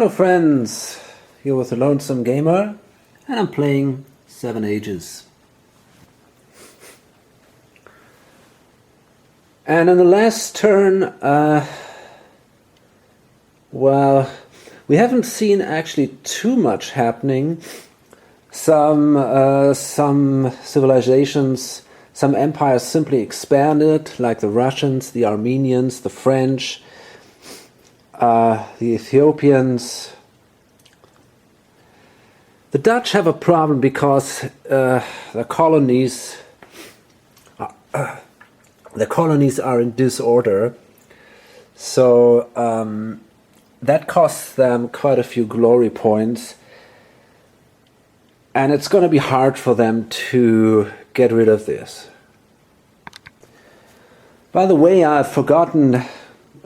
Hello friends, here with the Lonesome Gamer, and I'm playing 7 Ages. And in the last turn, well, we haven't seen actually too much happening. Some civilizations, some empires simply expanded, like the Russians, the Armenians, the French, the Ethiopians. The Dutch have a problem because the colonies are in disorder, so that costs them quite a few glory points, and it's going to be hard for them to get rid of this. By the way, I've forgotten a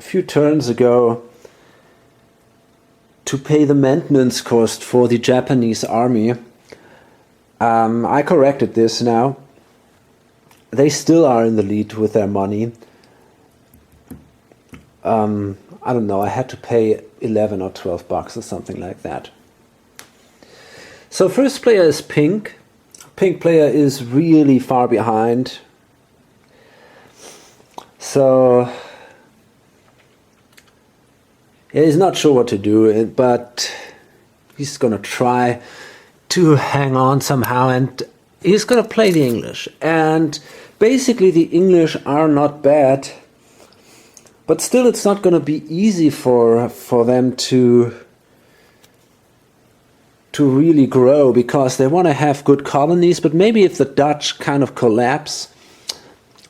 few turns ago to pay the maintenance cost for the Japanese army. I corrected this now. They still are in the lead with their money. I don't know, I had to pay 11 or 12 bucks or something like that. So first player is Pink. Pink player is really far behind. So he's not sure what to do, but he's gonna try to hang on somehow, and he's gonna play the English. And basically the English are not bad, but still it's not gonna be easy for them to really grow, because they want to have good colonies. But maybe if the Dutch kind of collapse,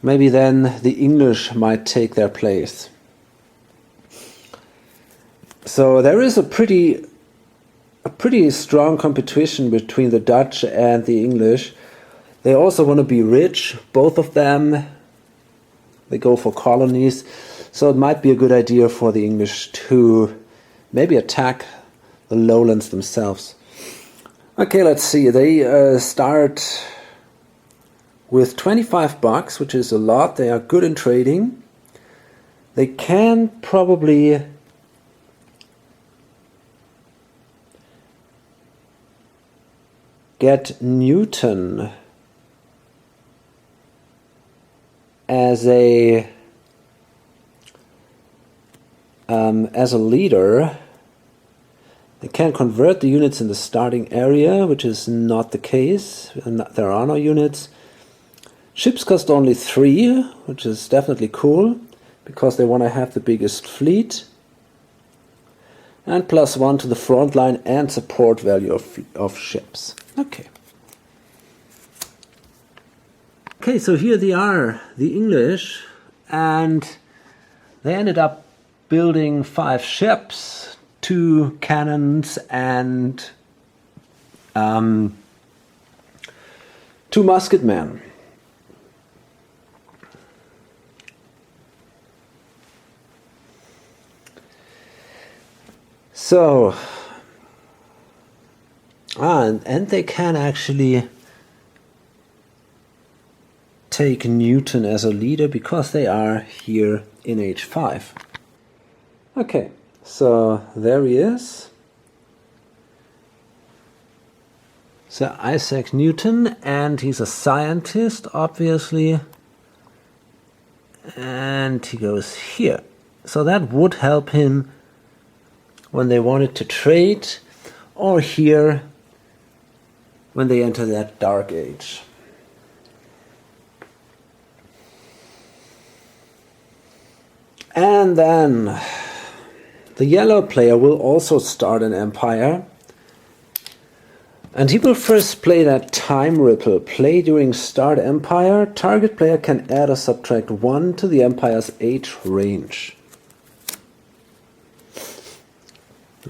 maybe then the English might take their place. So there is a pretty strong competition between the Dutch and the English. They also want to be rich, both of them. They go for colonies, so it might be a good idea for the English to maybe attack the lowlands themselves. Okay, let's see. They start with 25 bucks, which is a lot. They are good in trading. They can probably get Newton as a leader. They can convert the units in the starting area, which is not the case. There are no units. Ships cost only 3, which is definitely cool, because they want to have the biggest fleet. And +1 to the front line and support value of ships. Okay. Okay, so here they are, the English, and they ended up building 5 ships, 2 cannons, and 2 musketmen. So, and they can actually take Newton as a leader, because they are here in H5. Okay, so there he is. So Isaac Newton, and he's a scientist, obviously. And he goes here. So that would help him when they wanted to trade, or here when they enter that dark age. And then the yellow player will also start an empire, and he will first play that time ripple. Play during start empire. Target player can add or subtract 1 to the empire's age range.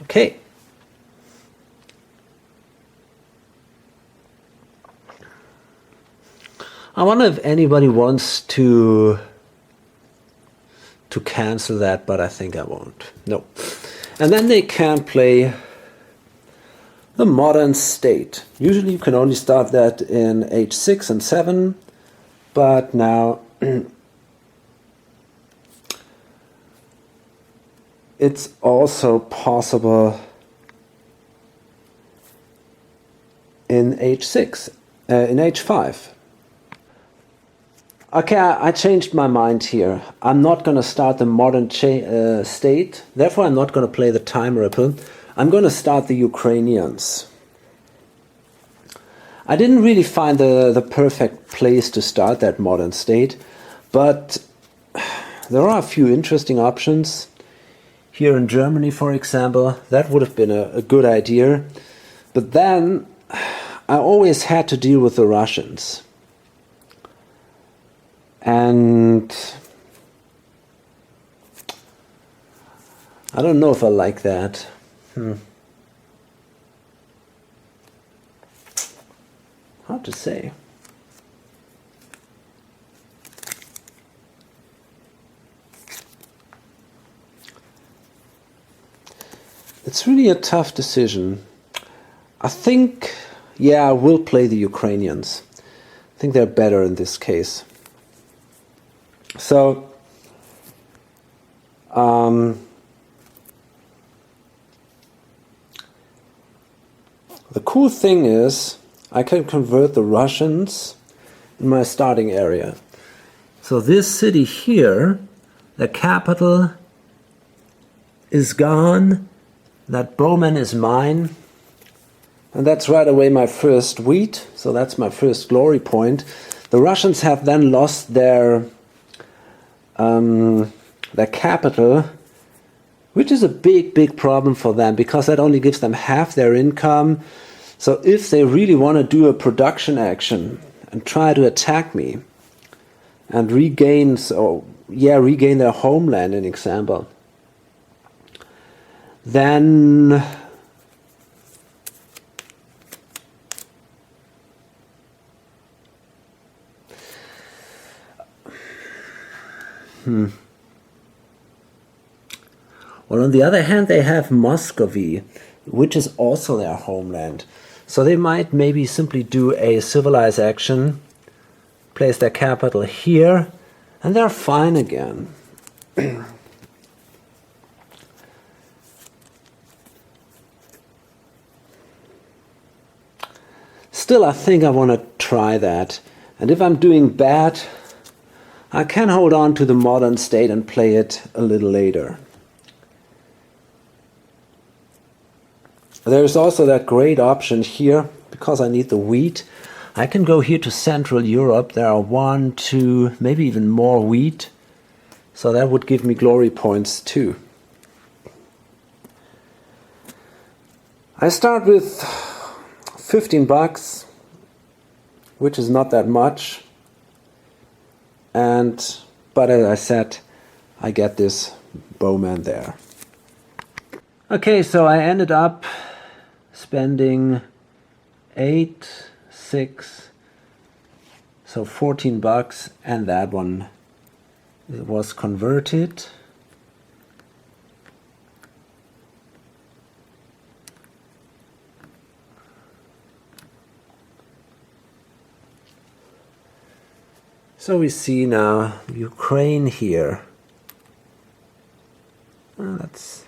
Okay. I wonder if anybody wants to cancel that, but I think I won't. No. And then they can play the modern state. Usually you can only start that in H6 and 7, but now it's also possible in h6, in h5. Okay, I changed my mind here. I'm not going to start the modern state, therefore I'm not going to play the time ripple. I'm going to start the Ukrainians. I didn't really find the perfect place to start that modern state, but there are a few interesting options. Here in Germany, for example, that would have been a good idea. But then I always had to deal with the Russians. And I don't know if I like that. Hard to say. It's really a tough decision. I think, yeah, I will play the Ukrainians. I think they're better in this case. So, the cool thing is I can convert the Russians in my starting area. So this city here, the capital is gone, that bowman is mine, and that's right away my first wheat, so that's my first glory point. The Russians have then lost their capital, which is a big problem for them, because that only gives them half their income. So if they really want to do a production action and try to attack me and regain their homeland, an example, then well, on the other hand, they have Muscovy, which is also their homeland. So they might maybe simply do a civilized action, place their capital here, and they're fine again. Still, I think I want to try that. And if I'm doing bad, I can hold on to the modern state and play it a little later. There's also that great option here, because I need the wheat. I can go here to Central Europe. There are 1, 2, maybe even more wheat. So that would give me glory points too. I start with 15 bucks, which is not that much. But as I said, I get this bowman there. Okay, so I ended up spending 8, 6, so 14 bucks, and that one was converted. So we see now Ukraine here. Let's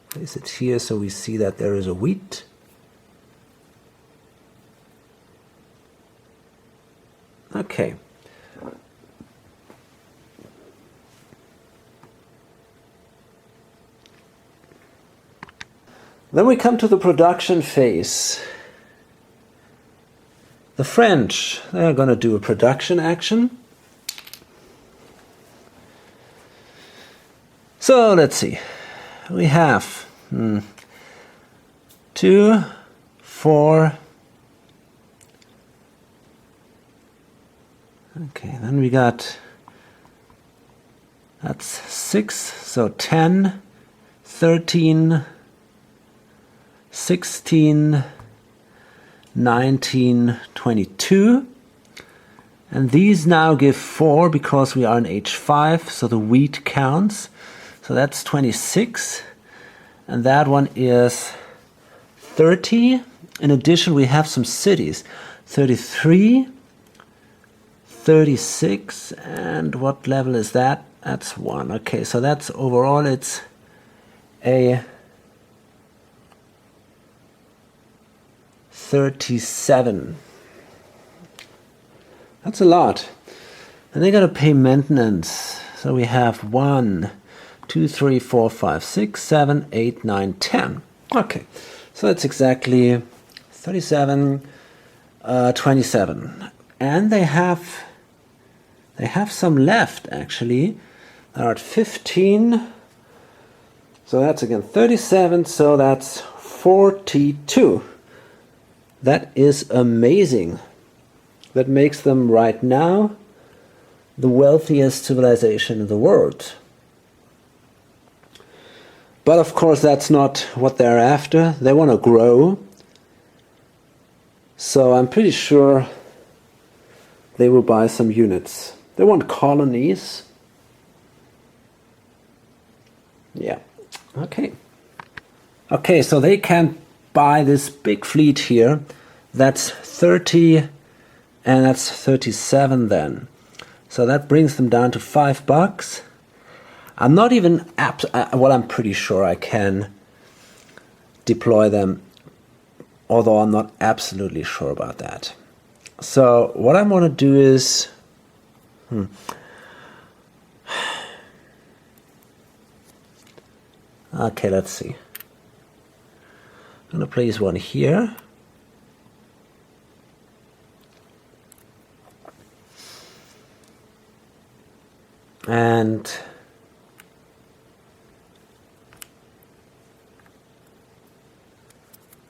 place it here so we see that there is a wheat. Okay. Then we come to the production phase. The French, they're going to do a production action. So let's see. We have 2, 4. Okay, then we got, that's 6, so 10, 13, 16, 19, 22. And these now give 4 because we are in H5, so the wheat counts. So that's 26, and that one is 30. In addition, we have some cities, 33, 36, and what level is that? That's 1. Okay, so that's overall, it's a 37. That's a lot. And they gotta pay maintenance. So we have 1, 2, 3, 4, 5, 6, 7, 8, 9, 10. Okay, so that's exactly 37, 27. And they have some left actually. They're at 15. So that's again 37, so that's 42. That is amazing. That makes them right now the wealthiest civilization in the world. But of course that's not what they're after. They want to grow. So I'm pretty sure they will buy some units. They want colonies. Yeah. Okay. Okay, so they can buy this big fleet here. That's 30 and that's 37 then. So that brings them down to $5. I'm not even well, I'm pretty sure I can deploy them, although I'm not absolutely sure about that. So what I want to do is okay, let's see. I'm going to place one here. And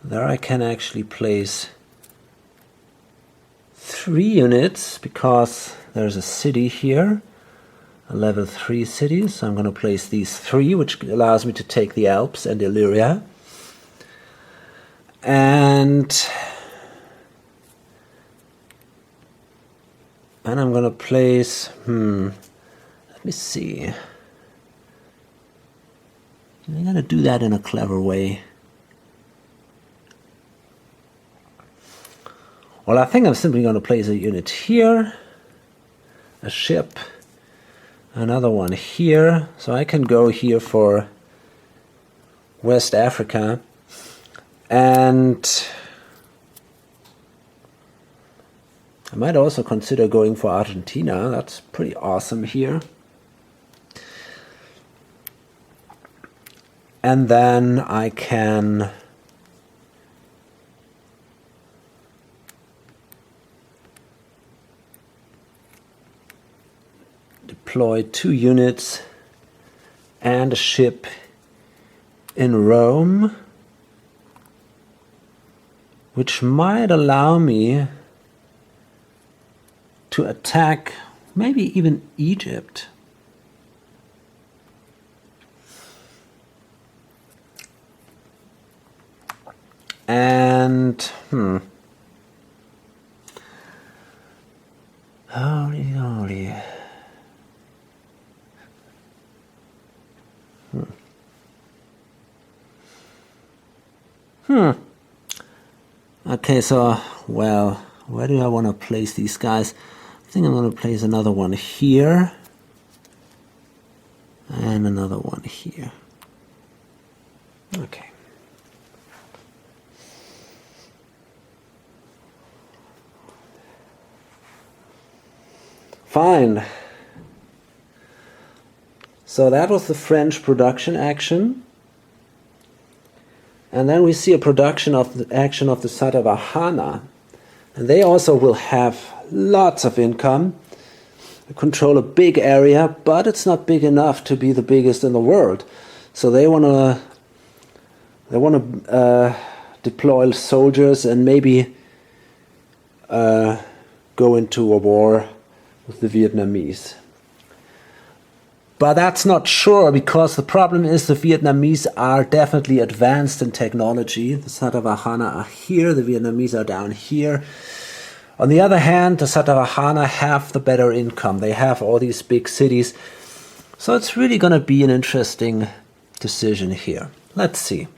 there I can actually place 3 units because there's a city here, a level 3 city. So I'm going to place these 3, which allows me to take the Alps and Illyria. And I'm going to place, let me see. I'm going to do that in a clever way. Well, I think I'm simply going to place a unit here, a ship, another one here. So I can go here for West Africa. And I might also consider going for Argentina. That's pretty awesome here. And then I can deploy 2 units and a ship in Rome, which might allow me to attack maybe even Egypt. And holy moly. Okay, so, well, where do I want to place these guys? I think I'm going to place another one here. And another one here. Okay. Fine. So that was the French production action. And then we see a production of the action of the Satavahana. And they also will have lots of income. They control a big area, but it's not big enough to be the biggest in the world. So they want to deploy soldiers and maybe go into a war with the Vietnamese. But that's not sure, because the problem is the Vietnamese are definitely advanced in technology. The Satavahana are here, the Vietnamese are down here. On the other hand, the Satavahana have the better income. They have all these big cities. So it's really going to be an interesting decision here. Let's see.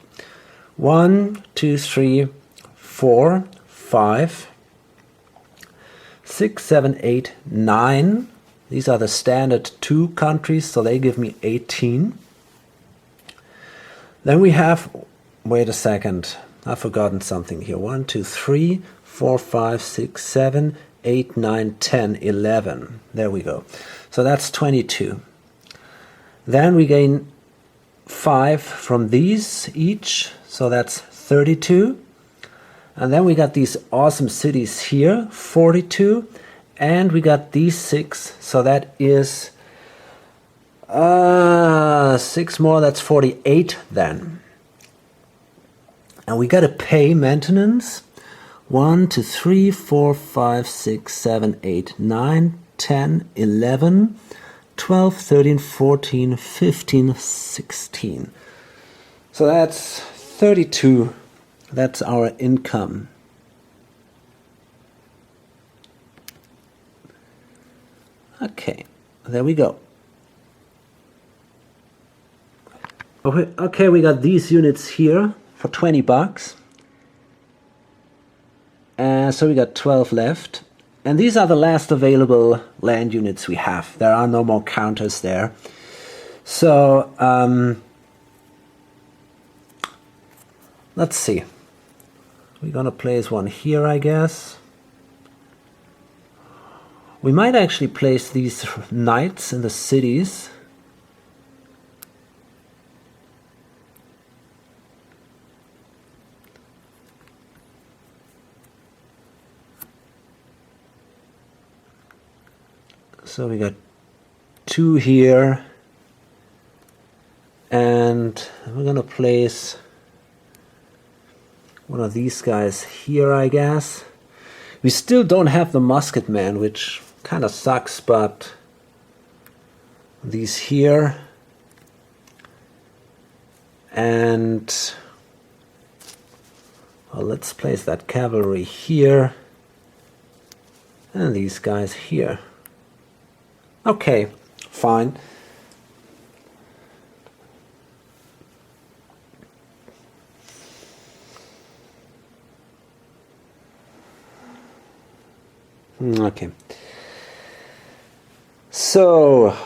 1, 2, 3, 4, 5, 6, 7, 8, 9. These are the standard 2 countries, so they give me 18. Then we have, wait a second, I've forgotten something here. 1, 2, 3, 4, 5, 6, 7, 8, 9, 10, 11. There we go. So that's 22. Then we gain 5 from these each, so that's 32. And then we got these awesome cities here, 42. And we got these 6, so that is 6 more, that's 48 then. And we got to pay maintenance. 1, 2, 3, 4, 5, 6, 7, 8, 9, 10, 11, 12, 13, 14, 15, 16. So that's 32. That's our income. Okay, there we go. Okay, we got these units here for 20 bucks. So we got 12 left. And these are the last available land units we have. There are no more counters there. So, let's see. We're gonna place one here, I guess. We might actually place these knights in the cities. So we got 2 here, and we're gonna place one of these guys here, I guess. We still don't have the musket man, which kind of sucks, but these here, and well, let's place that cavalry here, and these guys here. Okay, fine. Okay. So,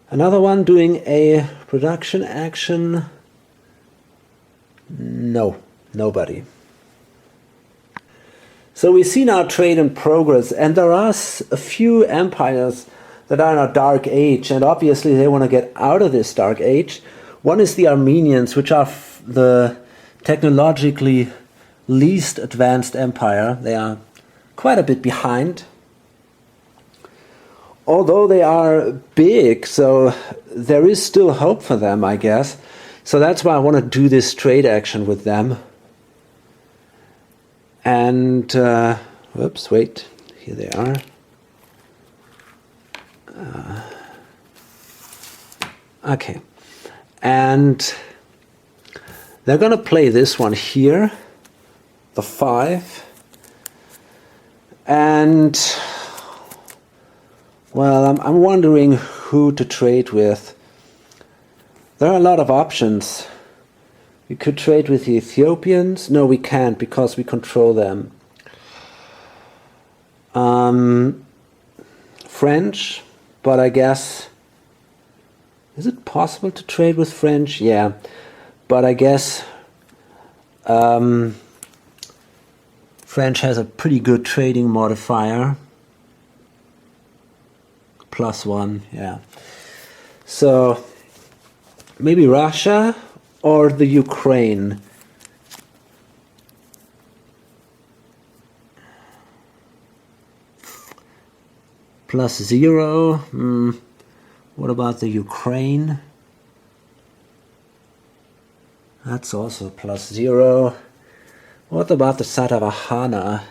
another one doing a production action? No, nobody. So we see now trade in progress, and there are a few empires that are in a dark age, and obviously they want to get out of this dark age. One is the Armenians, which are the technologically least advanced empire. They are quite a bit behind, although they are big, so there is still hope for them, I guess. So that's why I want to do this trade action with them. And, whoops, wait, here they are. Okay, and they're going to play this one here, the 5. And, well, I'm wondering who to trade with. There are a lot of options. We could trade with the Ethiopians. No, we can't because we control them. French, but I guess... Is it possible to trade with French? Yeah, but I guess French has a pretty good trading modifier. +1, yeah. So maybe Russia or the Ukraine. +0. What about the Ukraine? That's also +0. What about the Satavahana?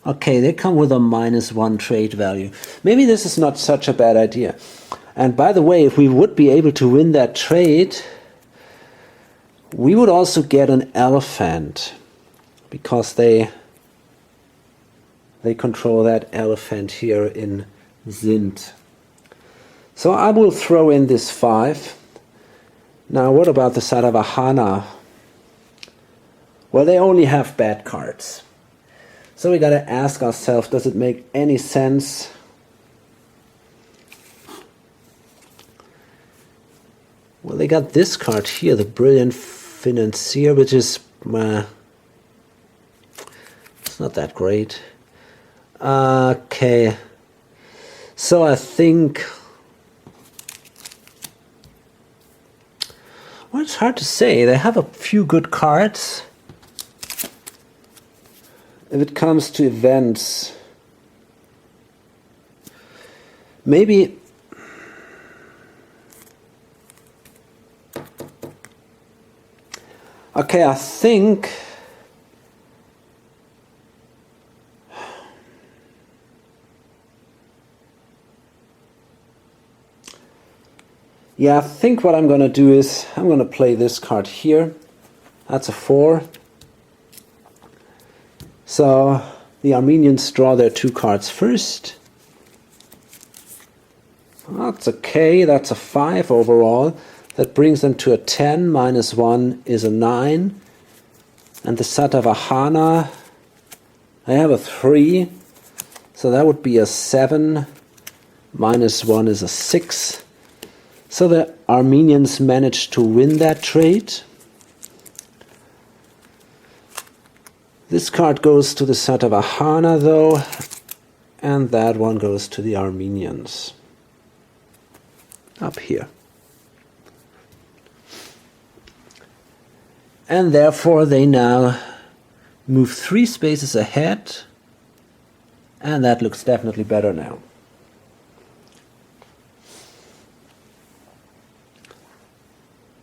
Okay, they come with a -1 trade value. Maybe this is not such a bad idea. And by the way, if we would be able to win that trade, we would also get an elephant, because they control that elephant here in Sind. So I will throw in this 5. Now what about the Satavahana? Well, they only have bad cards. So we gotta ask ourselves, does it make any sense Well, they got this card here, the Brilliant Financier, which is it's not that great. Okay, so I think, well, it's hard to say. They have a few good cards. If it comes to events, maybe okay, I think I think what I'm gonna do is I'm gonna play this card here. That's a 4. So the Armenians draw their 2 cards first. That's okay, that's a 5 overall. That brings them to a 10, minus 1 is a 9. And the Satavahana, I have a 3, so that would be a 7, minus 1 is a 6. So the Armenians managed to win that trade. This card goes to the Satavahana though, and that one goes to the Armenians. Up here. And therefore they now move 3 spaces ahead, and that looks definitely better now.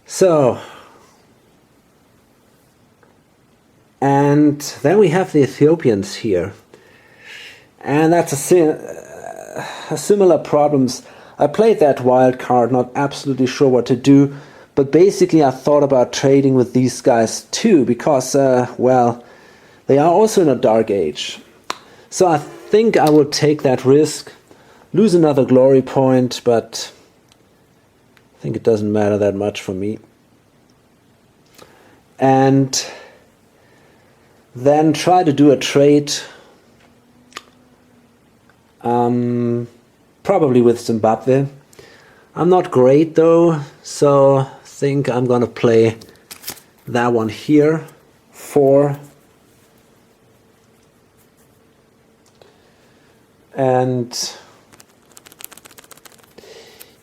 So, and then we have the Ethiopians here, and that's a similar problems. I played that wild card, not absolutely sure what to do, but basically I thought about trading with these guys too, because, well, they are also in a dark age. So I think I would take that risk, lose another glory point, but I think it doesn't matter that much for me. And then try to do a trade, probably with Zimbabwe. I'm not great though, so I think I'm gonna play that one here, 4. And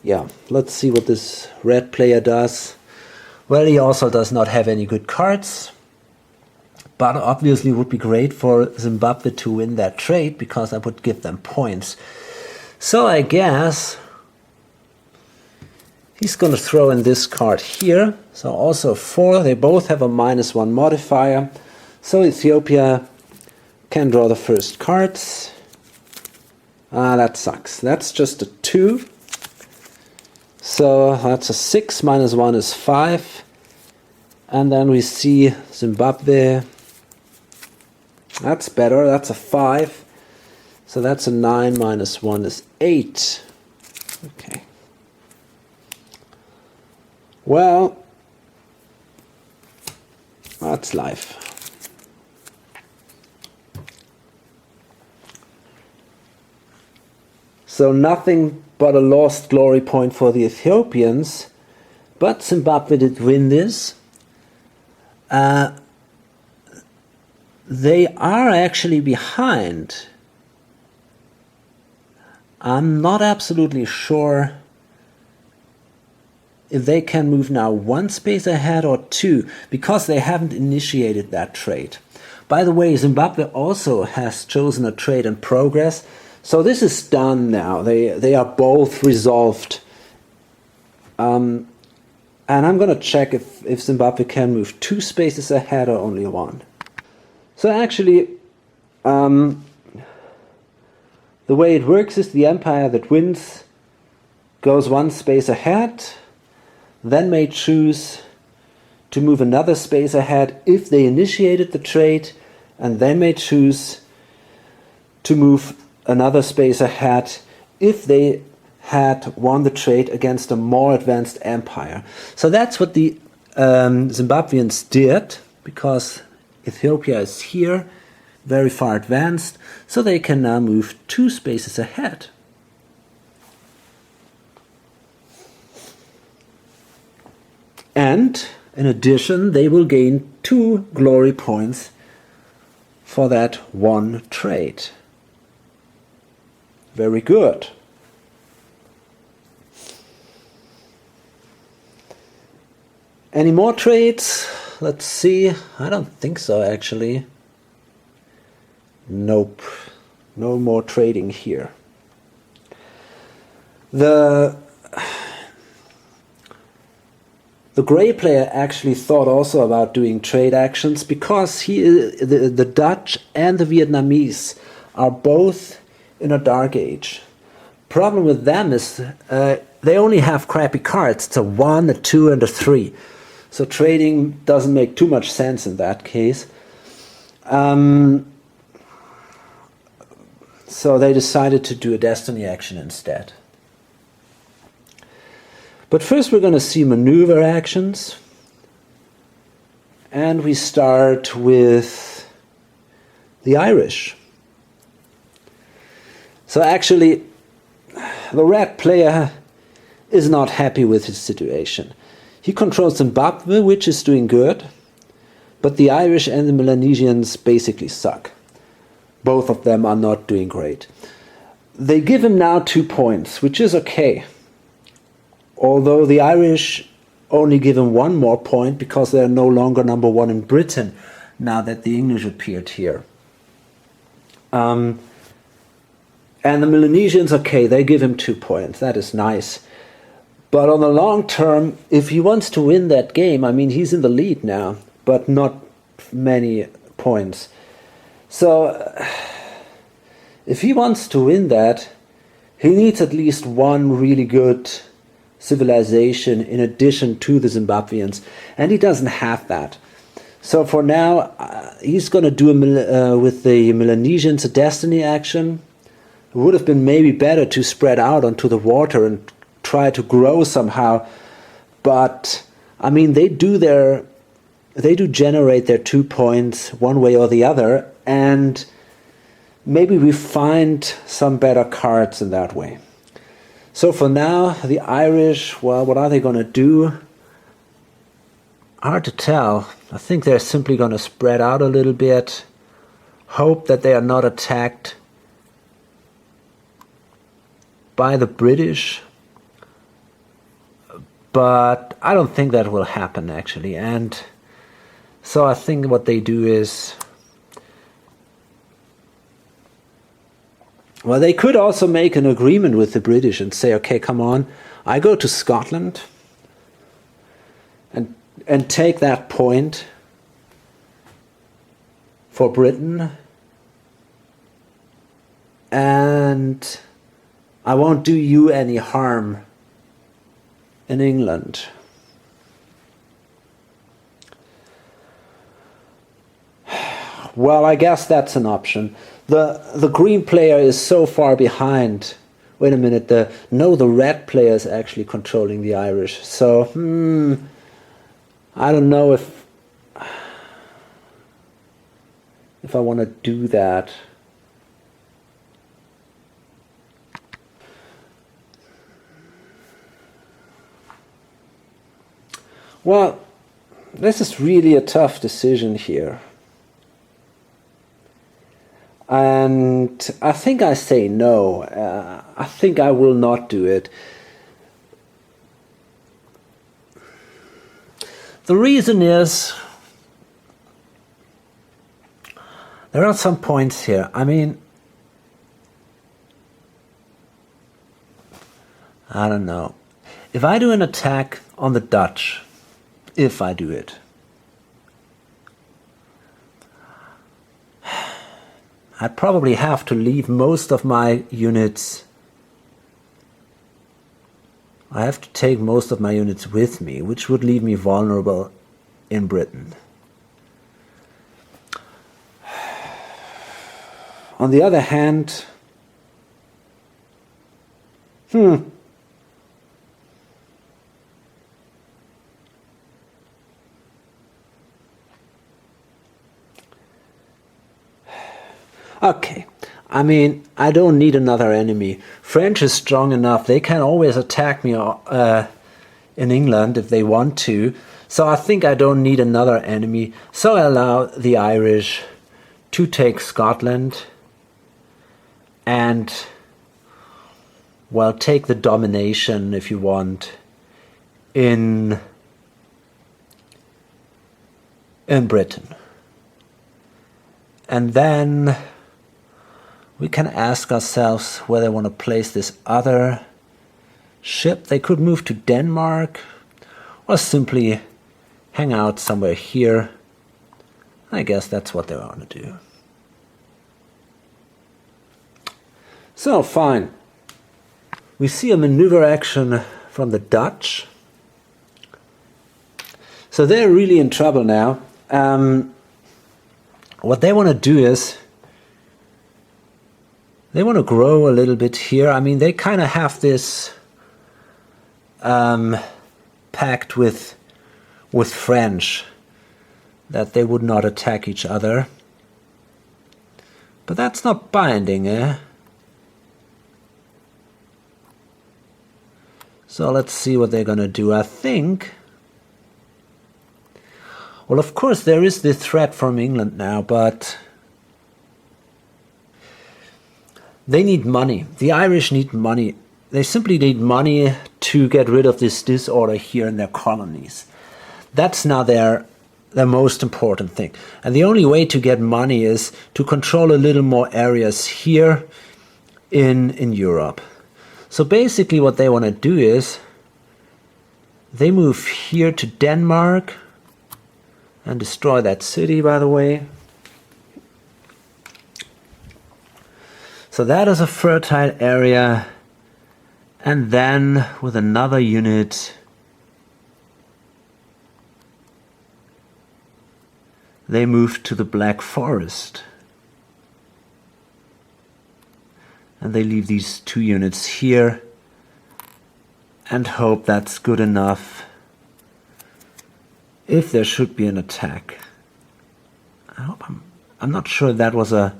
yeah, let's see what this red player does. Well, he also does not have any good cards, but obviously it would be great for Zimbabwe to win that trade, because I would give them points. So I guess he's going to throw in this card here. So also 4. They both have a minus 1 modifier. So Ethiopia can draw the first cards. That sucks. That's just a 2. So that's a 6, minus 1 is 5. And then we see Zimbabwe. That's better, that's a 5. So that's a 9, minus 1 is 8. Okay. Well, that's life. So nothing but a lost glory point for the Ethiopians, but Zimbabwe did win this. They are actually behind. I'm not absolutely sure if they can move now 1 space ahead or 2, because they haven't initiated that trade. By the way, Zimbabwe also has chosen a trade in progress, so this is done now. They are both resolved. And I'm going to check if Zimbabwe can move 2 spaces ahead or only 1. So actually, the way it works is the empire that wins goes 1 space ahead, then may choose to move another space ahead if they initiated the trade, and then may choose to move another space ahead if they had won the trade against a more advanced empire. So that's what the Zimbabweans did, because Ethiopia is here, very far advanced, so they can now move 2 spaces ahead. And in addition, they will gain 2 glory points for that one trade. Very good. Any more trades? Let's see. I don't think so, actually. Nope. No more trading here. The gray player actually thought also about doing trade actions because the Dutch and the Vietnamese are both in a dark age. Problem with them is they only have crappy cards. It's a 1, a 2, and a 3. So trading doesn't make too much sense in that case. So they decided to do a destiny action instead. But first we're going to see maneuver actions. And we start with the Irish. So actually, the red player is not happy with his situation. He controls Zimbabwe, which is doing good, but the Irish and the Melanesians basically suck. Both of them are not doing great. They give him now 2 points, which is okay. Although the Irish only give him 1 more point because they are no longer number 1 in Britain now that the English appeared here. And the Melanesians, okay, they give him 2 points. That is nice. But on the long term, if he wants to win that game, I mean, he's in the lead now, but not many points. So, if he wants to win that, he needs at least 1 really good civilization in addition to the Zimbabweans, and he doesn't have that. So for now, he's going to do with the Melanesians a destiny action. It would have been maybe better to spread out onto the water and try to grow somehow, but I mean they do generate their 2 points one way or the other, and maybe we find some better cards in that way. So for now, the Irish, well, what are they going to do? Hard to tell. I think they're simply going to spread out a little bit, hope that they are not attacked by the British. But I don't think that will happen, actually. And so I think what they do is, well, they could also make an agreement with the British and say, okay, come on, I go to Scotland and take that point for Britain, and I won't do you any harm in England. Well, I guess that's an option. The green player is so far behind. Wait a minute, the red player is actually controlling the Irish. So, I don't know if I want to do that. Well, this is really a tough decision here. And I think I say no. I think I will not do it. The reason is, there are some points here. I mean, I don't know. If I do an attack on the Dutch, if I do it, I'd probably have to leave most of my units. I have to take most of my units with me, which would leave me vulnerable in Britain. On the other hand, okay, I mean, I don't need another enemy. French is strong enough. They can always attack me in in England if they want to. So I think I don't need another enemy. So I allow the Irish to take Scotland and, well, take the domination, if you want, in Britain. And then we can ask ourselves where they want to place this other ship. They could move to Denmark or simply hang out somewhere here. I guess that's what they want to do. So, fine. We see a maneuver action from the Dutch. So they're really in trouble now. What they want to do is they want to grow a little bit here. I mean, they kind of have this pact with French that they would not attack each other. But that's not binding, eh? So let's see what they're going to do. I think... Well, of course, there is the threat from England now, but they need money. The Irish need money. They simply need money to get rid of this disorder here in their colonies. That's now their most important thing. And the only way to get money is to control a little more areas here in Europe. So basically what they want to do is they move here to Denmark and destroy that city, by the way. So that is a fertile area. And then with another unit, they move to the Black Forest. And they leave these 2 units here and hope that's good enough if there should be an attack. I hope I'm not sure that was a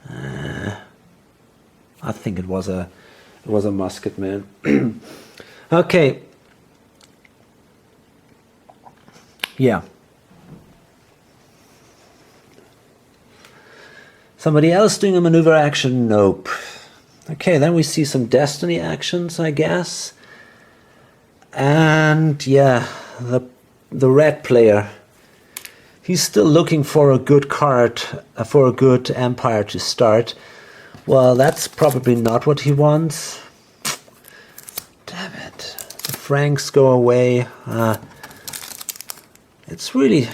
I think it was a musket man. Okay. Yeah. Somebody else doing a maneuver action? Nope. Okay, then we see some destiny actions, I guess. And yeah, the red player, he's still looking for a good card, for a good empire to start. Well, that's probably not what he wants. Damn it. The Franks go away. It's really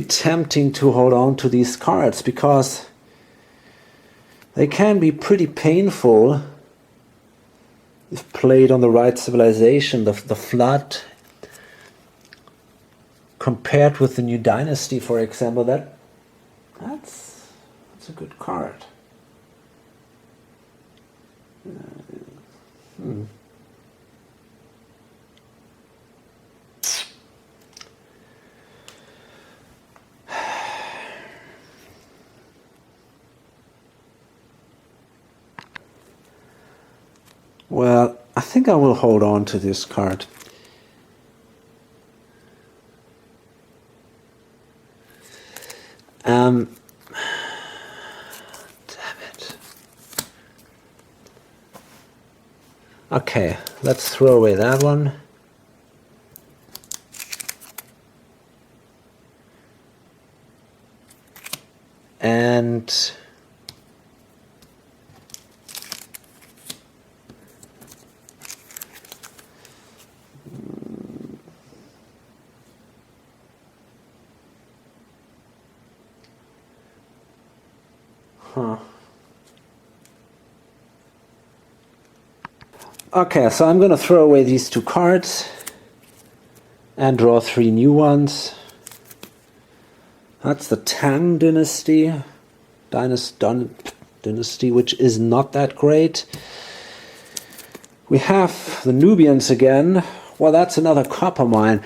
tempting to hold on to these cards because they can be pretty painful if played on the right civilization. The Flood, compared with the New Dynasty, for example, that's a good card. Well, I think I will hold on to this card. Damn it. Okay, let's throw away that one. And okay, so I'm going to throw away these 2 cards and draw 3 new ones. That's the Tang dynasty, which is not that great. We have the Nubians again. Well, that's another copper mine,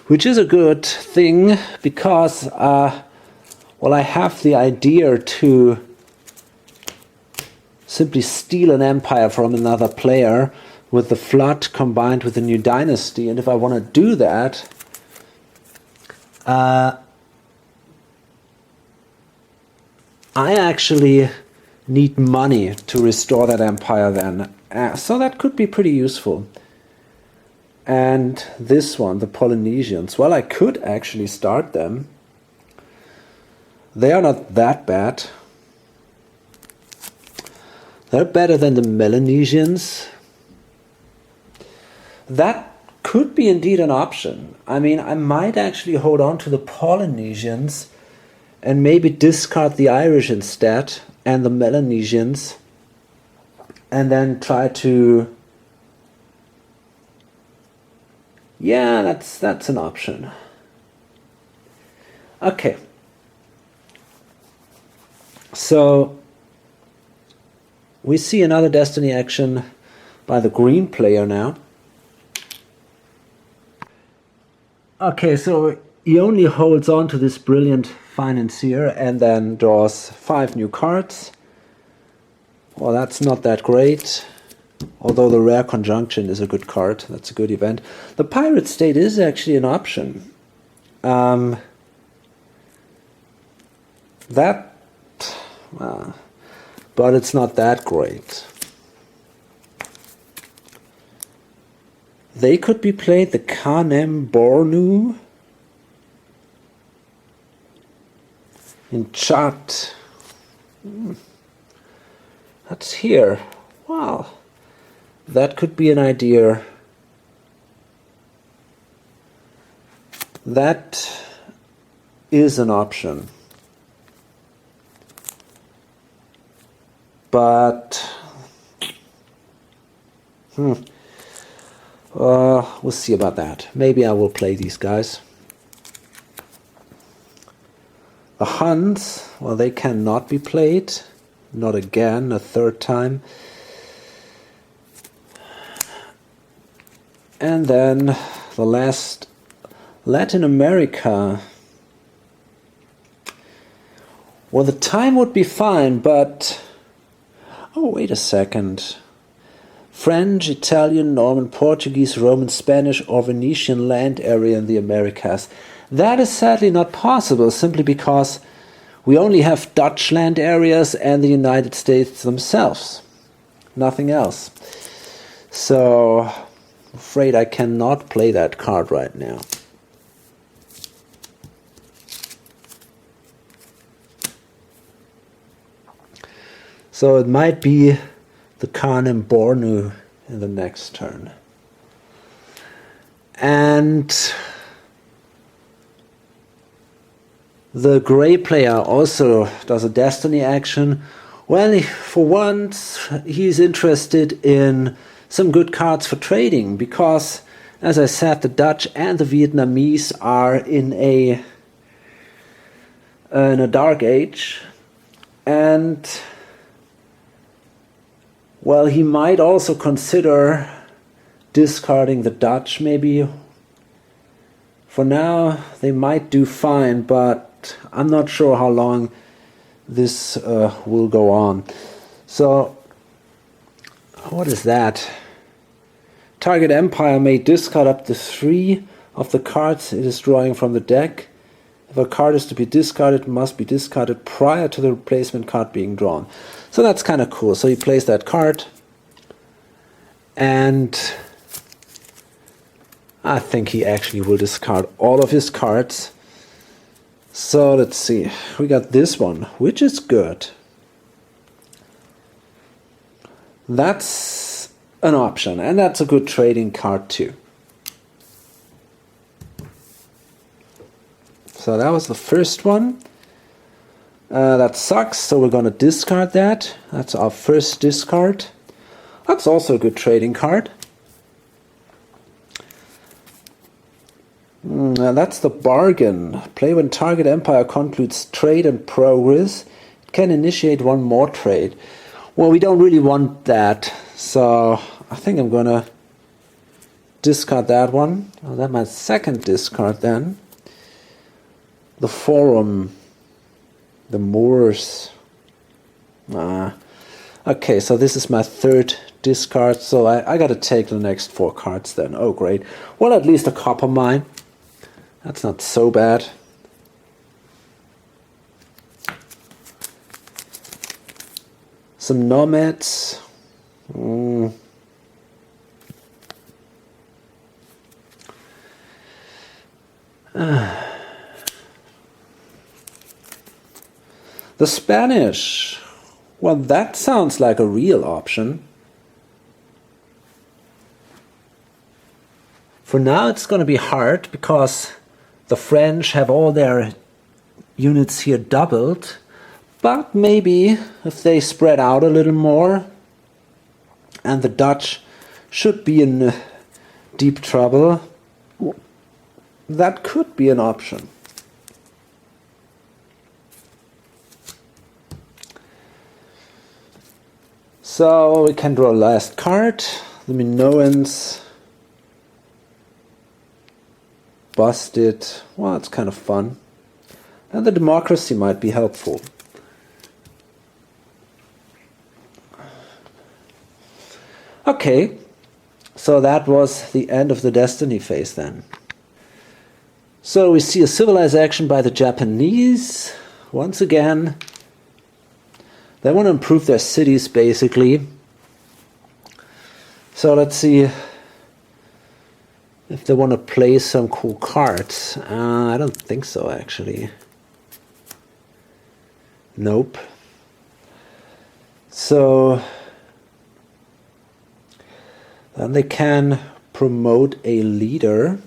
which is a good thing because, well, I have the idea to simply steal an empire from another player with the flood combined with the new dynasty. And if I want to do that, I actually need money to restore that empire then. So that could be pretty useful. And this one, the Polynesians, well, I could actually start them. They are not that bad. They're better than the Melanesians. That could be indeed an option. I mean, I might actually hold on to the Polynesians and maybe discard the Irish instead and the Melanesians, and then try to... Yeah, that's an option. Okay. So we see another Destiny action by the green player now. Okay, so he only holds on to this brilliant financier and then draws 5 new cards. Well, that's not that great. Although the rare conjunction is a good card. That's a good event. The pirate state is actually an option. But it's not that great. They could be played, the Kanem Bornu in Chat. That's here. Wow. That could be an idea. That is an option. But we'll see about that. Maybe I will play these guys. The Huns, well, they cannot be played. Not again, a third time. And then the last, Latin America. Well, the time would be fine, but... Oh, wait a second. French, Italian, Norman, Portuguese, Roman, Spanish, or Venetian land area in the Americas. That is sadly not possible, simply because we only have Dutch land areas and the United States themselves. Nothing else. So, I'm afraid I cannot play that card right now. So it might be the Kanem Bornu in the next turn. And the gray player also does a Destiny action. Well, for once he's interested in some good cards for trading, because, as I said, the Dutch and the Vietnamese are in a dark age, and well, he might also consider discarding the Dutch, maybe. For now, they might do fine, but I'm not sure how long this will go on. So, what is that? Target Empire may discard up to 3 of the cards it is drawing from the deck. If a card is to be discarded, it must be discarded prior to the replacement card being drawn. So that's kind of cool. So he plays that card, and I think he actually will discard all of his cards. So let's see. We got this one, which is good. That's an option, and that's a good trading card too. So that was the first one. That sucks, so we're going to discard that. That's our first discard. That's also a good trading card. That's the bargain. Play when target empire concludes trade and progress. It can initiate one more trade. Well, we don't really want that, so I think I'm going to discard that one. Oh, that's my second discard then. The Forum. The Moors. Okay, so this is my third discard, so I gotta take the next 4 cards then. Oh, great. Well, at least a copper mine. That's not so bad. Some nomads. The Spanish. Well, that sounds like a real option. For now it's going to be hard because the French have all their units here doubled. But maybe if they spread out a little more, and the Dutch should be in deep trouble, that could be an option. So we can draw a last card. The Minoans busted. Well, it's kind of fun. And the democracy might be helpful. Okay, so that was the end of the Destiny phase then. So we see a civilization by the Japanese. Once again, they want to improve their cities basically. So let's see if they want to play some cool cards. I don't think so actually. Nope. So then they can promote a leader.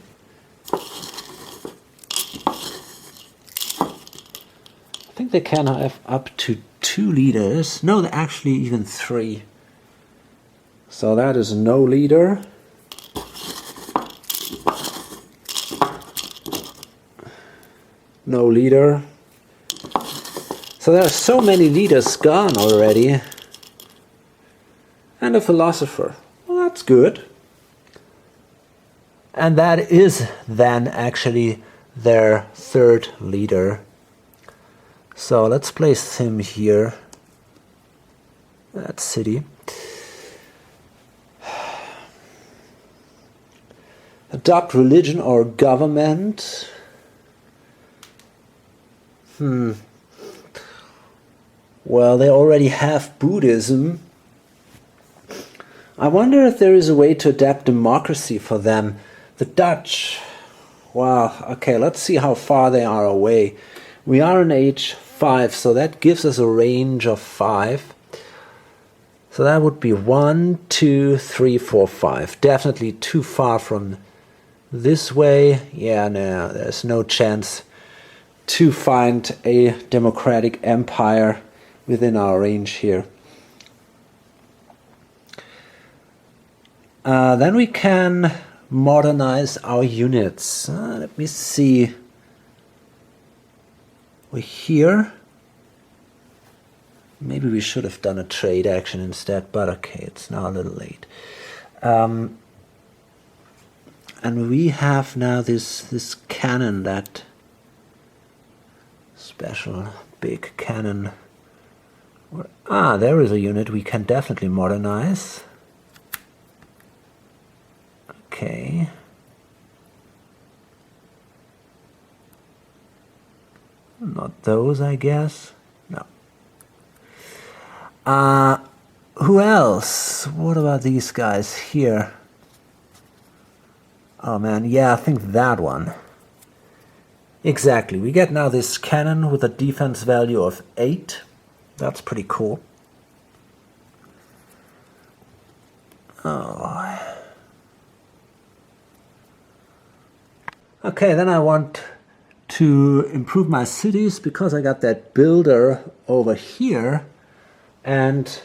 I think they can have up to 2 leaders. No, actually even 3. So that is no leader. No leader. So there are so many leaders gone already. And a philosopher. Well, that's good. And that is then actually their 3rd leader. So let's place him here. That city. Adopt religion or government. Well, they already have Buddhism. I wonder if there is a way to adapt democracy for them. The Dutch. Wow, okay, let's see how far they are away. We are in age 5, so that gives us a range of 5. So that would be 1, 2, 3, 4, 5. Definitely too far from this way. Yeah, no, there's no chance to find a democratic empire within our range here. Then we can modernize our units. Let me see. We're here. Maybe we should have done a trade action instead, but okay, it's now a little late. And we have now this cannon, that special big cannon. There is a unit we can definitely modernize. Okay. Not those, I guess. No. Who else? What about these guys here? Oh man, yeah, I think that one. Exactly. We get now this cannon with a defense value of 8. That's pretty cool. Oh. Okay, then I want to improve my cities because I got that builder over here, and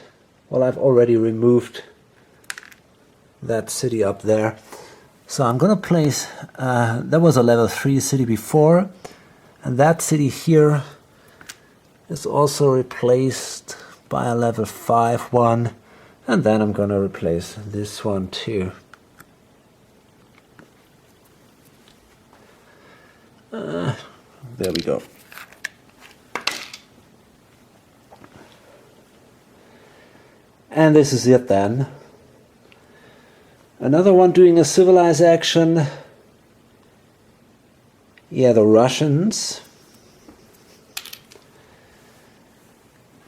well, I've already removed that city up there. So I'm gonna place, there was a level 3 city before, and that city here is also replaced by a level 5 one, and then I'm gonna replace this one too. There we go. And this is it then. Another one doing a civilized action. Yeah, the Russians.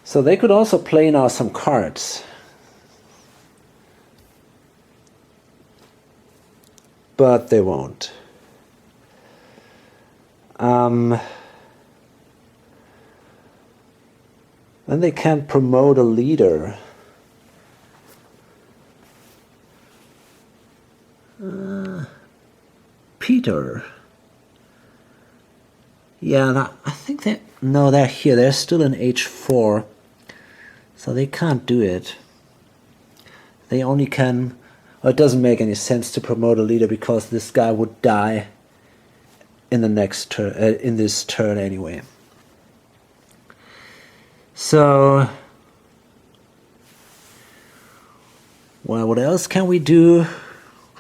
So they could also play now some cards. But they won't. Then they can't promote a leader. Peter. Yeah, I think they... No, they're here. They're still in H4. So they can't do it. They only can... Well, it doesn't make any sense to promote a leader because this guy would die in the next turn, in this turn anyway. So... Well, what else can we do?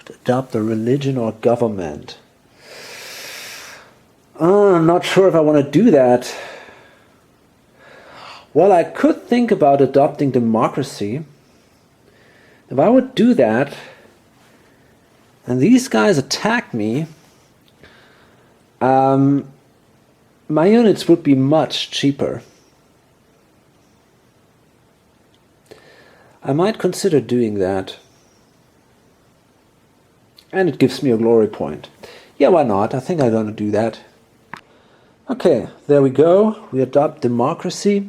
Adopt a religion or government. I'm not sure if I want to do that. Well, I could think about adopting democracy. If I would do that, and these guys attack me, my units would be much cheaper. I might consider doing that. And it gives me a glory point. Yeah, why not? I think I'm going to do that. Okay, there we go. We adopt democracy.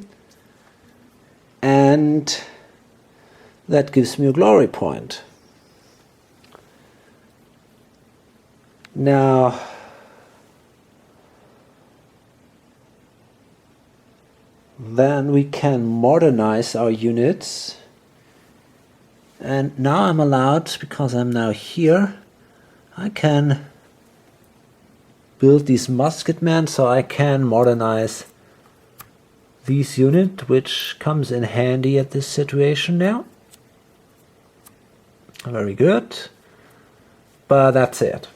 And that gives me a glory point. Now, then we can modernize our units. And now I'm allowed, because I'm now here, I can build these musketmen, so I can modernize these unit, which comes in handy at this situation now. Very good. But that's it.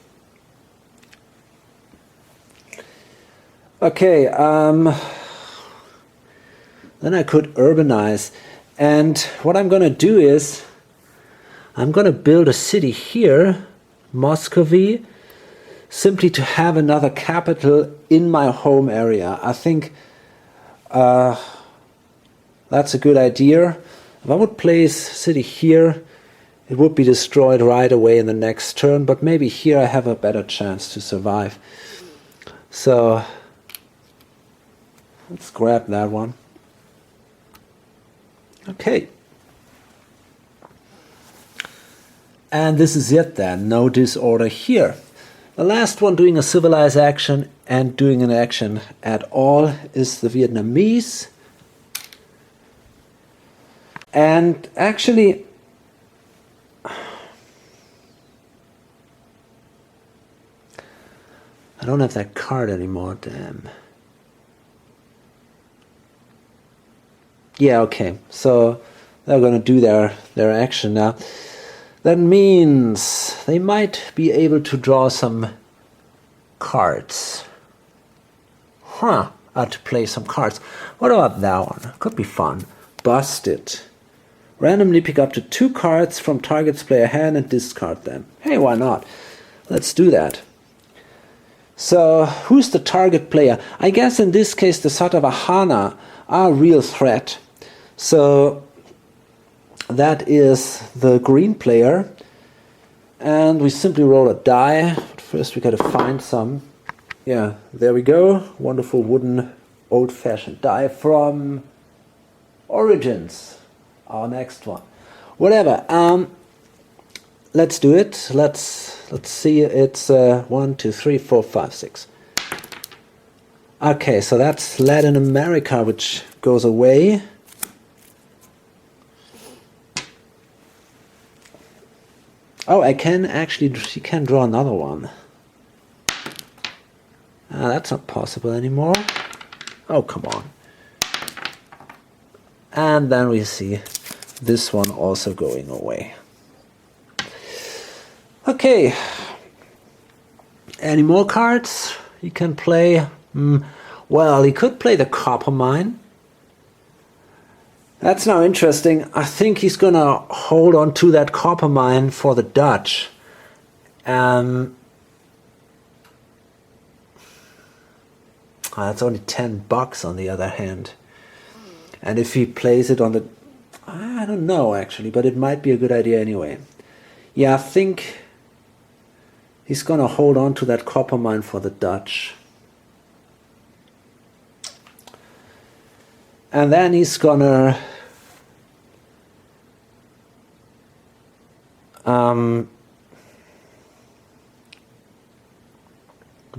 Okay, then I could urbanize. And what I'm going to do is, I'm going to build a city here, Muscovy, simply to have another capital in my home area. I think that's a good idea. If I would place city here, it would be destroyed right away in the next turn, but maybe here I have a better chance to survive. So let's grab that one. Okay. And this is it then, no disorder here. The last one doing a civilized action and doing an action at all is the Vietnamese. And actually, I don't have that card anymore, damn. Yeah, okay, so they're gonna do their action now. That means they might be able to draw some cards. To play some cards. What about that one? Could be fun. Busted. Randomly pick up to 2 cards from target's player hand and discard them. Hey, why not? Let's do that. So, who's the target player? I guess in this case the Satavahana are a real threat. So, that is the green player, and we simply roll a die. But first we gotta find some. Yeah, there we go. Wonderful wooden old-fashioned die from Origins, our next one. Whatever. Let's do it. Let's see. It's 1, 2, 3, 4, 5, 6. Okay, so that's Latin America, which goes away. Oh, she can draw another one. That's not possible anymore. Oh, come on. And then we see this one also going away. Okay. Any more cards he can play? Well, he could play the copper mine. That's now interesting. I think he's gonna hold on to that copper mine for the Dutch. That's only $10 on the other hand. And if he plays it on the... I don't know actually, but it might be a good idea anyway. Yeah, I think he's gonna hold on to that copper mine for the Dutch. And then he's gonna...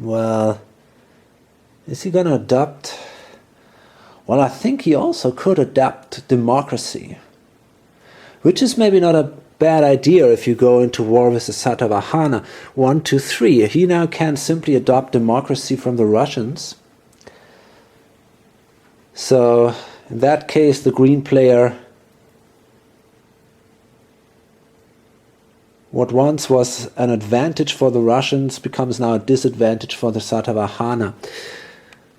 well, is he gonna adopt? Well, I think he also could adopt democracy, which is maybe not a bad idea if you go into war with the Satavahana. 1, 2, 3. He now can simply adopt democracy from the Russians. So, in that case, the green player, what once was an advantage for the Russians, becomes now a disadvantage for the Satavahana.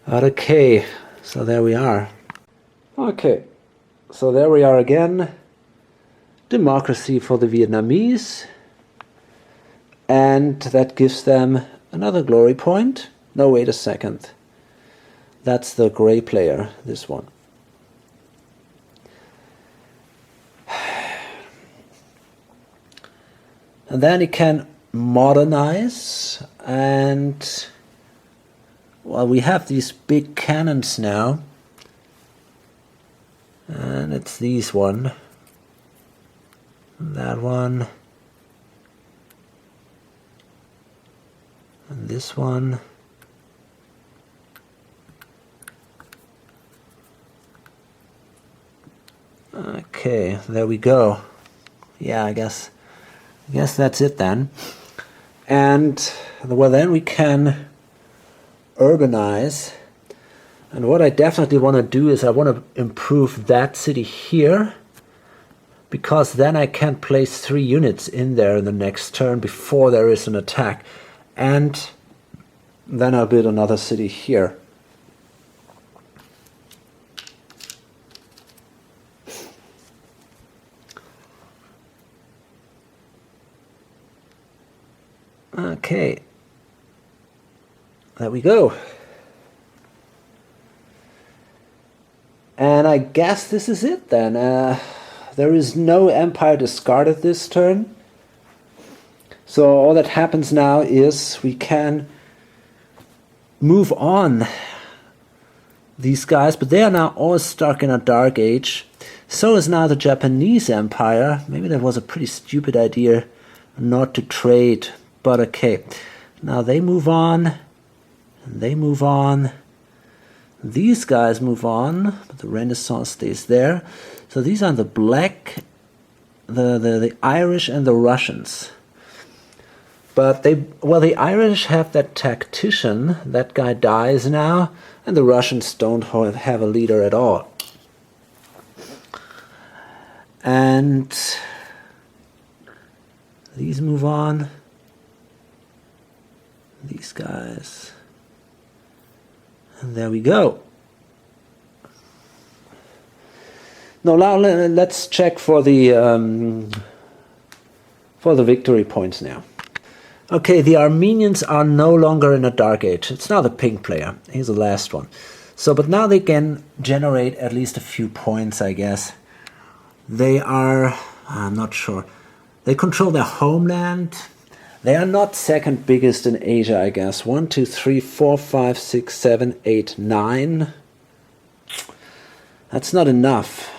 Okay, so there we are. Okay, so there we are again. Democracy for the Vietnamese. And that gives them another glory point. No, wait a second. That's the gray player, this one. And then he can modernize, and well, we have these big cannons now, and it's these one, that one, and this one. Okay, there we go. Yeah, I guess that's it then. And well, then we can urbanize. And what I definitely want to do is I want to improve that city here, because then I can place 3 units in there in the next turn before there is an attack. And then I'll build another city here. Okay, there we go. And I guess this is it then. There is no empire discarded this turn. So all that happens now is we can move on these guys, but they are now all stuck in a dark age. So is now the Japanese empire. Maybe that was a pretty stupid idea not to trade. But okay, now they move on, and they move on. These guys move on, but the Renaissance stays there. So these are the black, the Irish and the Russians. But the Irish have that tactician. That guy dies now, and the Russians don't have a leader at all. And these move on. These guys, and there we go. Now let's check for the victory points now. Okay, the Armenians are no longer in a dark age. It's now the pink player. He's the last one. So, but now they can generate at least a few points, I guess. They are, I'm not sure. They control their homeland. They are not second biggest in Asia, I guess. 1, 2, 3, 4, 5, 6, 7, 8, 9. That's not enough.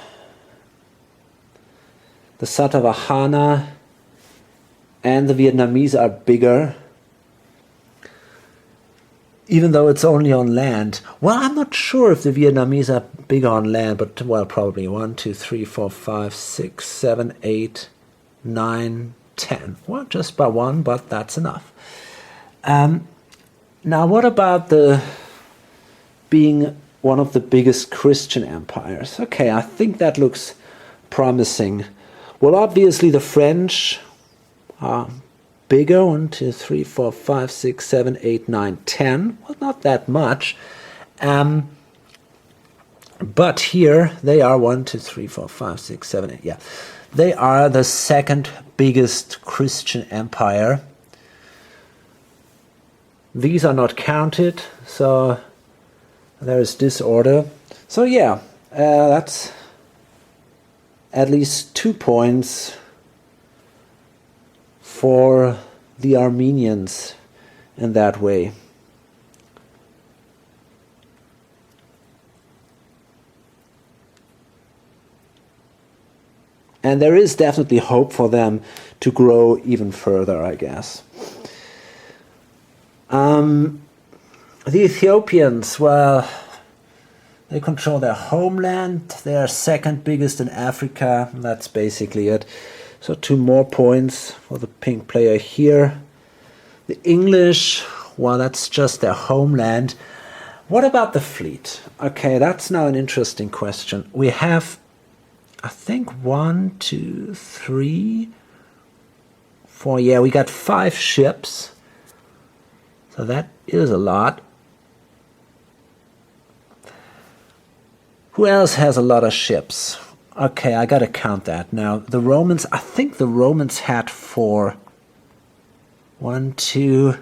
The Satavahana and the Vietnamese are bigger, even though it's only on land. Well, I'm not sure if the Vietnamese are bigger on land, but well, probably 1, 2, 3, 4, 5, 6, 7, 8, 9, 10. Well, just by 1, but that's enough. Now, what about the being one of the biggest Christian empires? Okay, I think that looks promising. Well, obviously the French are bigger. 1, 2, 3, 4, 5, 6, 7, 8, 9, 10. Well, not that much. But here they are 1, 2, 3, 4, 5, 6, 7, 8. Yeah, they are the second biggest Christian empire. These are not counted, so there is disorder. So yeah, that's at least 2 points for the Armenians in that way. And there is definitely hope for them to grow even further, I guess. The Ethiopians, well, they control their homeland. They are second biggest in Africa. That's basically it. So 2 more points for the pink player here. The English, well, that's just their homeland. What about the fleet? Okay, that's now an interesting question. We have, I think, 1, 2, 3, 4. Yeah, we got 5 ships. So that is a lot. Who else has a lot of ships? Okay, I gotta count that. Now, the Romans, I think the Romans had 4. 1, 2,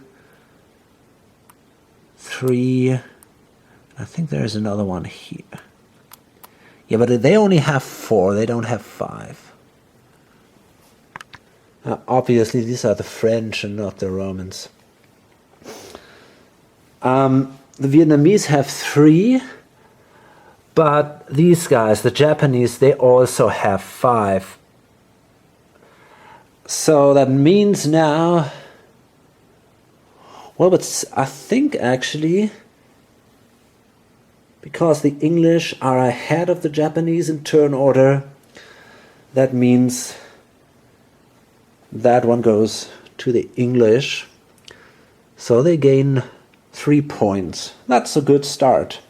3. I think there's another one here. Yeah, but they only have 4. They don't have 5. Obviously, these are the French and not the Romans. The Vietnamese have 3. But these guys, the Japanese, they also have 5. So that means now, well, but I think actually, because the English are ahead of the Japanese in turn order, that means that one goes to the English. So they gain 3 points. That's a good start.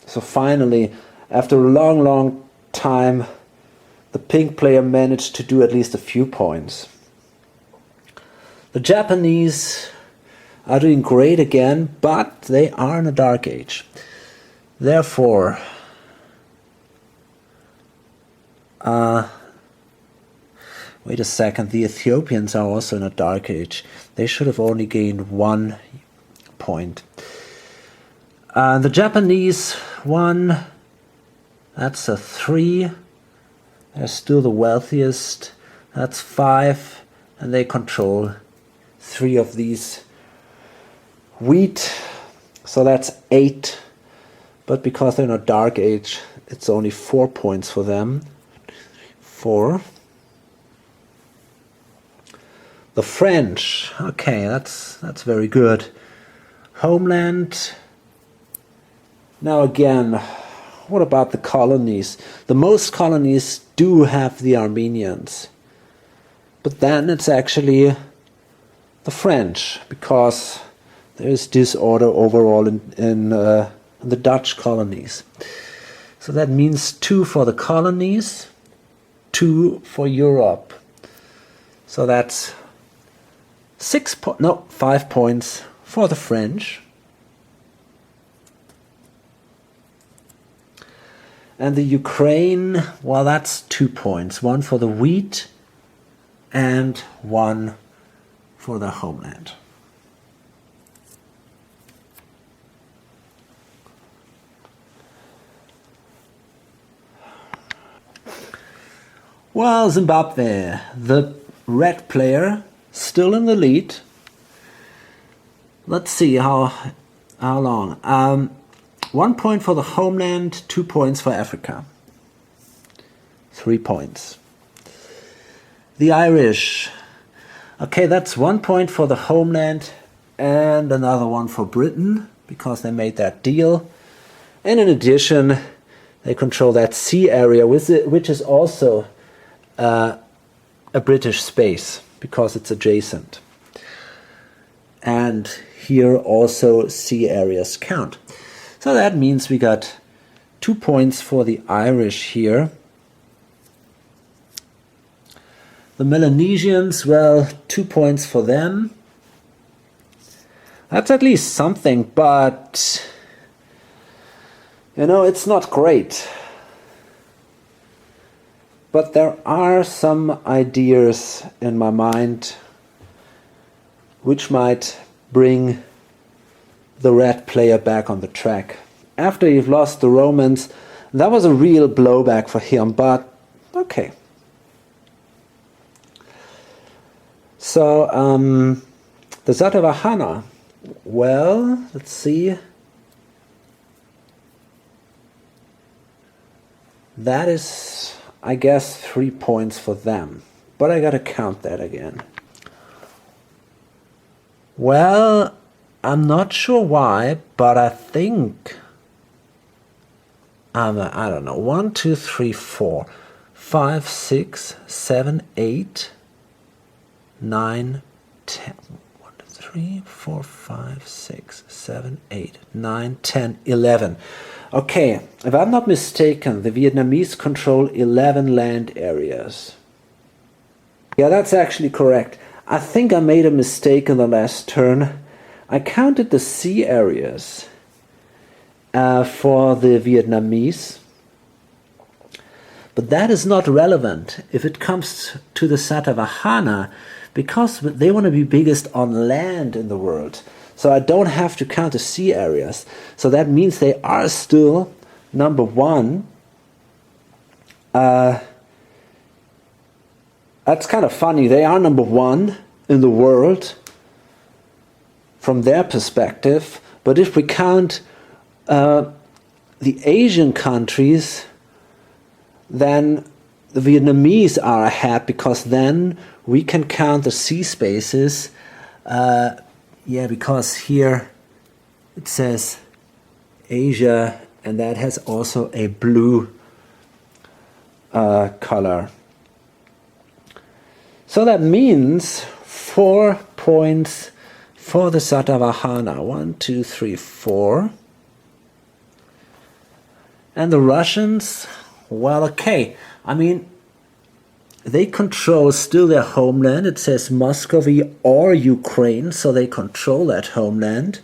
So finally, after a long time, the pink player managed to do at least a few points. The Japanese are doing great again, but they are in a dark age. Therefore, wait a second, the Ethiopians are also in a dark age. They should have only gained 1 point. The Japanese one, that's a 3. They're still the wealthiest. That's 5, and they control 3 of these wheat. So that's 8. But because they're in a dark age, it's only 4 points for them. 4. The French, okay, that's very good. Homeland. Now again, what about the colonies? The most colonies do have the Armenians. But then it's actually the French, because there is disorder overall in the Dutch colonies. So that means 2 for the colonies, 2 for Europe. So that's 5 points for the French. And the Ukraine, well, that's 2 points. 1 for the wheat and 1 for the homeland. Well, Zimbabwe, the red player, still in the lead. Let's see how long. 1 point for the homeland, 2 points for Africa. 3 points. The Irish. Okay, that's 1 point for the homeland and another one for Britain, because they made that deal. And in addition, they control that sea area, which is also a British space, because it's adjacent. And here also sea areas count. So that means we got 2 points for the Irish here. The Melanesians, well, 2 points for them. That's at least something, but you know, it's not great. But there are some ideas in my mind which might bring the red player back on the track. After you've lost the Romans, that was a real blowback for him, but okay. So, the Satavahana, well, let's see. That is, I guess, 3 points for them. But I gotta count that again. Well, I'm not sure why, but I think, I don't know, 1, 2, 3, 4, 5, 6, 7, 8, 9, 10. 1, 2, 3, 4, 5, 6, 7, 8, 9, 10, 11. Okay, if I'm not mistaken, the Vietnamese control 11 land areas. Yeah, that's actually correct. I think I made a mistake in the last turn. I counted the sea areas for the Vietnamese. But that is not relevant if it comes to the Satavahana, because they want to be biggest on land in the world. So I don't have to count the sea areas. So that means they are still number one. That's kind of funny. They are number one in the world from their perspective. But if we count the Asian countries, then the Vietnamese are ahead, because then we can count the sea spaces. Yeah, because here it says Asia, and that has also a blue color. So that means 4 points for the Satavahana. 1, 2, 3, 4. And the Russians, well, okay. I mean, they control still their homeland. It says Muscovy or Ukraine, so they control that homeland.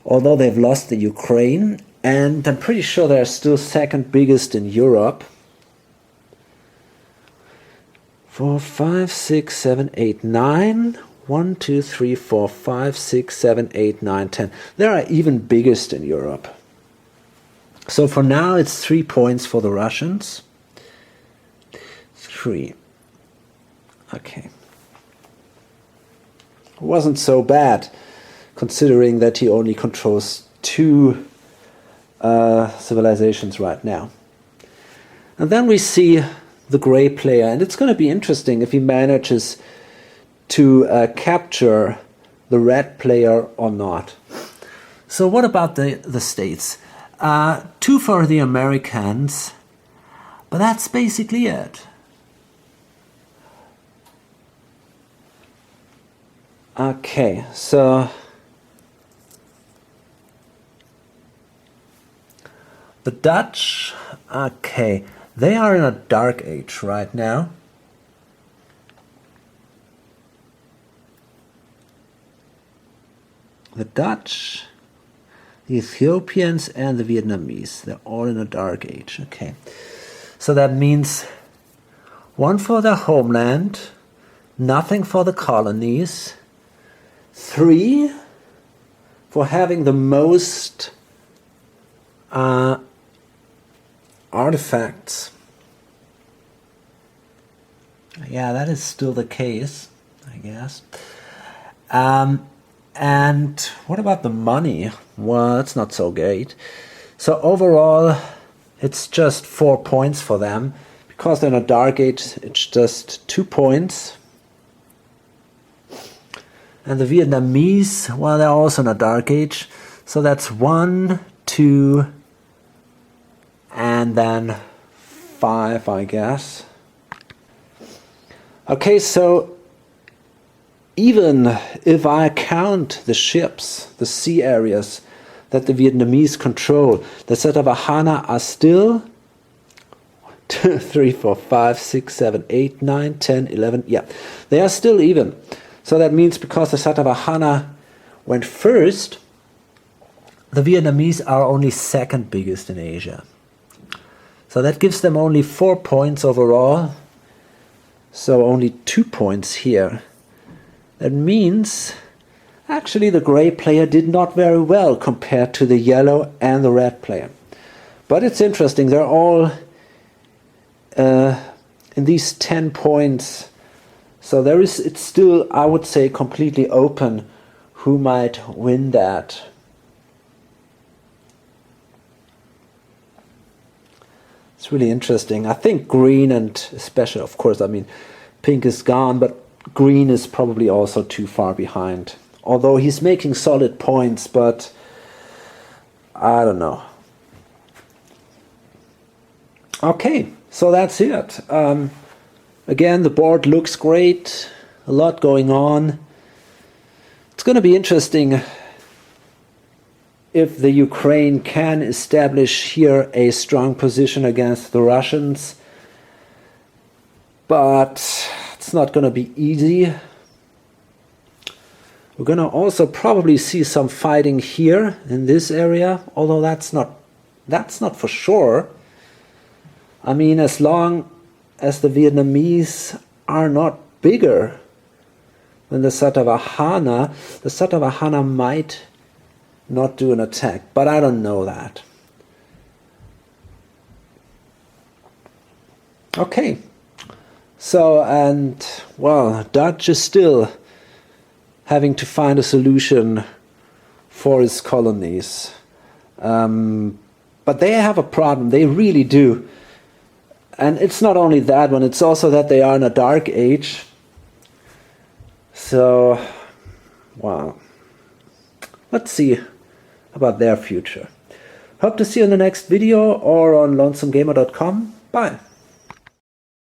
Although they've lost the Ukraine, and I'm pretty sure they're still second biggest in Europe. 4, 5, 6, 7, 8, 9. 1, 2, 3, 4, 5, 6, 7, 8, 9, 10. They are even biggest in Europe. So for now it's 3 points for the Russians. 3. Okay. Wasn't so bad, considering that he only controls 2 civilizations right now. And then we see the gray player, and it's going to be interesting if he manages to capture the red player or not. So what about the states? 2 for the Americans, but that's basically it. Okay, so the Dutch, okay, they are in a dark age right now. The Dutch, the Ethiopians, and the Vietnamese, they're all in a dark age. Okay, so that means 1 for their homeland, nothing for the colonies, 3 for having the most artifacts. Yeah, that is still the case, I guess. And what about the money? Well, that's not so great. So overall, it's just 4 points for them. Because they're in a dark age, it's just 2 points. And the Vietnamese, well, they're also in a dark age. So that's 1, 2, and then 5, I guess. Okay, so even if I count the ships, the sea areas that the Vietnamese control, the Satavahana are still 2, 3, 4, 5, 6, 7, 8, 9, 10, 11. Yeah, they are still even. So that means because the Satavahana when first the Vietnamese are only second biggest in Asia. So that gives them only 4 points overall, so only 2 points here. That means actually the gray player did not very well compared to the yellow and the red player. But it's interesting, they're all in these 10 points, so it's still, I would say, completely open who might win that. It's really interesting. I think green, and especially, of course, I mean, pink is gone, but green is probably also too far behind. Although he's making solid points, but I don't know. Okay, so that's it. Again, the board looks great. A lot going on. It's going to be interesting if the Ukraine can establish here a strong position against the Russians. But it's not going to be easy. We're going to also probably see some fighting here in this area, although that's not for sure. I mean, as long as the Vietnamese are not bigger than the Satavahana might not do an attack, but I don't know that. Okay, so, and well, Dutch is still having to find a solution for his colonies, but they have a problem, they really do. And it's not only that one, it's also that they are in a dark age. So, wow, let's see about their future. Hope to see you in the next video or on lonesomegamer.com. Bye.